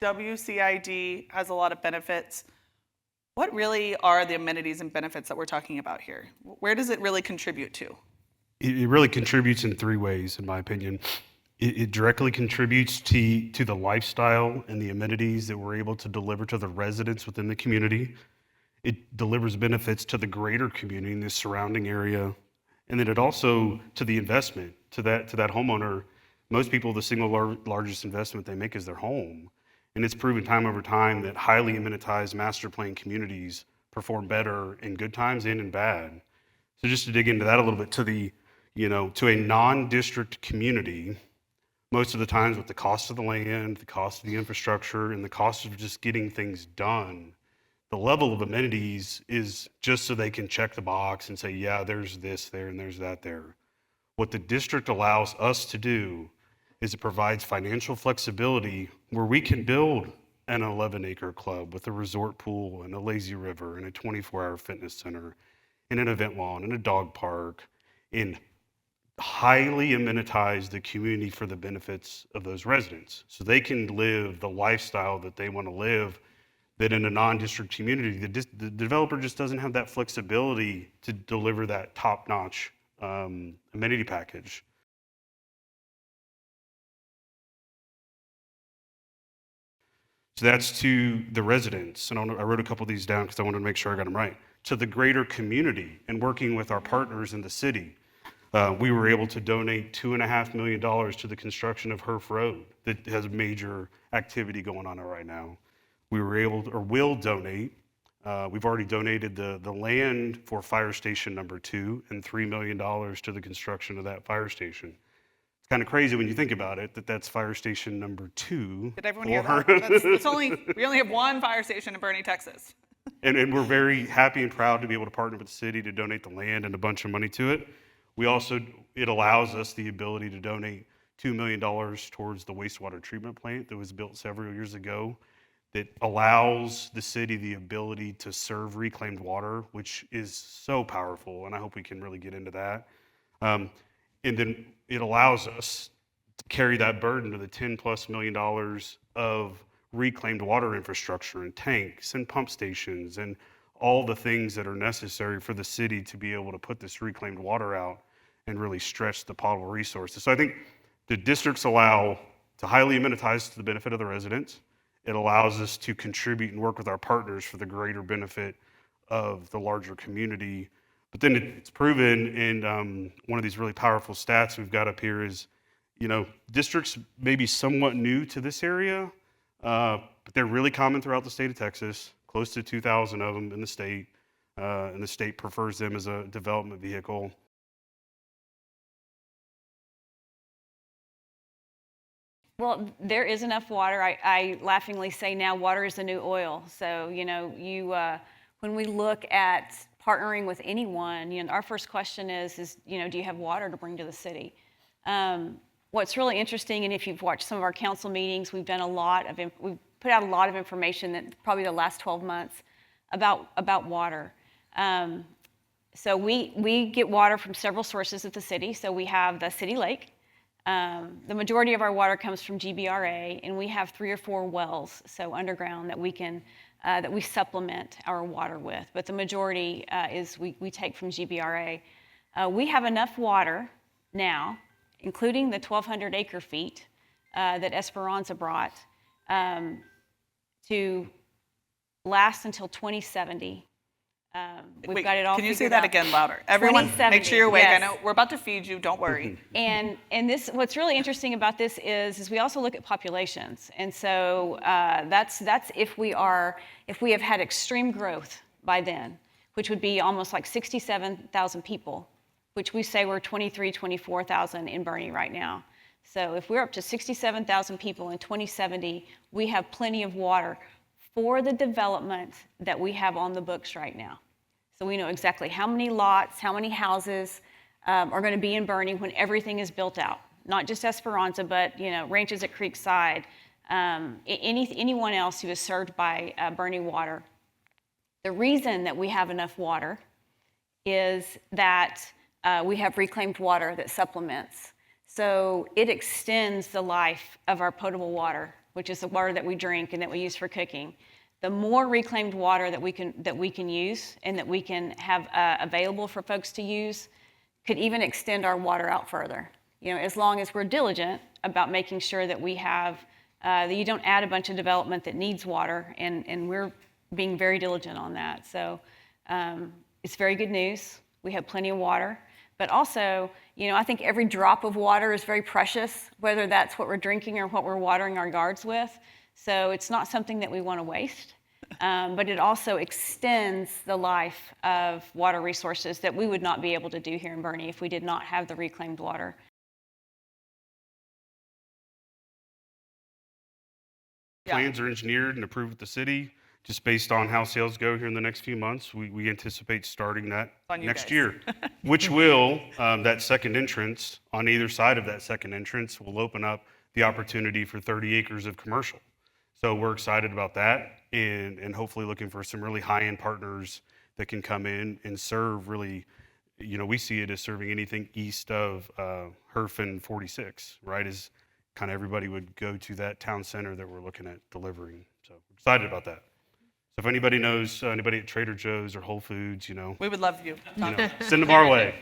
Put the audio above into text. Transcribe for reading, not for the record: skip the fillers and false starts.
WCID has a lot of benefits. What really are the amenities and benefits that we're talking about here? Where does it really contribute to? It really contributes in three ways, in my opinion. It directly contributes to the lifestyle and the amenities that we're able to deliver to the residents within the community. It delivers benefits to the greater community in the surrounding area. And then it also, to the investment, to that homeowner, most people, the single largest investment they make is their home. And it's proven time over time that highly amenitized master plan communities perform better in good times and in bad. So just to dig into that a little bit, to a non-district community, most of the times with the cost of the land, the cost of the infrastructure, and the cost of just getting things done, the level of amenities is just so they can check the box and say, yeah, there's this there and there's that there. What the district allows us to do is it provides financial flexibility where we can build an 11-acre club with a resort pool and a lazy river and a 24-hour fitness center and an event lawn and a dog park, and highly amenitize the community for the benefits of those residents. So they can live the lifestyle that they want to live, that in a non-district community, the developer just doesn't have that flexibility to deliver that top-notch amenity package. So that's to the residents, and I wrote a couple of these down because I wanted to make sure I got them right. To the greater community, and working with our partners in the city, we were able to donate $2.5 million to the construction of Herf Road that has major activity going on right now. We were able to, or will donate, we've already donated the land for fire station number 2 and $3 million to the construction of that fire station. It's kind of crazy when you think about it, that's fire station number 2. Did everyone hear that? We only have one fire station in Boerne, Texas. And we're very happy and proud to be able to partner with the city to donate the land and a bunch of money to it. It allows us the ability to donate $2 million towards the wastewater treatment plant that was built several years ago that allows the city the ability to serve reclaimed water, which is so powerful, and I hope we can really get into that. And then it allows us to carry that burden to the $10+ million of reclaimed water infrastructure and tanks and pump stations and all the things that are necessary for the city to be able to put this reclaimed water out and really stretch the potable resources. So I think the districts allow to highly amenitize to the benefit of the residents. It allows us to contribute and work with our partners for the greater benefit of the larger community. But then it's proven in one of these really powerful stats we've got up here is, districts may be somewhat new to this area, but they're really common throughout the state of Texas, close to 2,000 of them in the state, and the state prefers them as a development vehicle. Well, there is enough water. I laughingly say now water is the new oil. So, when we look at partnering with anyone, our first question is, do you have water to bring to the city? What's really interesting, and if you've watched some of our council meetings, we've put out a lot of information that probably the last 12 months about water. So we get water from several sources at the city. So we have the city lake. The majority of our water comes from GBRA, and we have 3 or 4 wells, so underground, that we supplement our water with. But the majority is we take from GBRA. We have enough water now, including the 1,200 acre feet that Esperanza brought, to last until 2070. We've got it all. Can you say that again louder? Everyone, make sure you're awake. Yes. I know we're about to feed you. Don't worry. And this, what's really interesting about this is we also look at populations, and so that's if we have had extreme growth by then, which would be almost like 67,000 people, which we say we're 24,000 in Boerne right now. So if we're up to 67,000 people in 2070, we have plenty of water for the development that we have on the books right now. So we know exactly how many lots, how many houses are going to be in Boerne when everything is built out. Not just Esperanza, but ranches at Creekside, anyone else who is served by Boerne water. The reason that we have enough water is that we have reclaimed water that supplements. So it extends the life of our potable water which is the water that we drink and that we use for cooking. The more reclaimed water that we can use and that we can have available for folks to use could even extend our water out further. You know, as long as we're diligent about making sure that we have, that you don't add a bunch of development that needs water, and we're being very diligent on that. So it's very good news. We have plenty of water, but also, you know, I think every drop of water is very precious, whether that's what we're drinking or what we're watering our yards with. So it's not something that we want to waste, but it also extends the life of water resources that we would not be able to do here in Boerne if we did not have the reclaimed water. Plans are engineered and approved with the city. Just based on how sales go here in the next few months, we anticipate starting that On you next guys. year, which will, that second entrance, on either side of that second entrance, will open up the opportunity for 30 acres of commercial. So we're excited about that, and hopefully looking for some really high-end partners that can come in and serve really, you know, we see it as serving anything east of Herfin 46, right? As kind of everybody would go to that town center that we're looking at delivering. So we're excited about that. So if anybody knows anybody at Trader Joe's or Whole Foods, you know, We would love you. send them our way.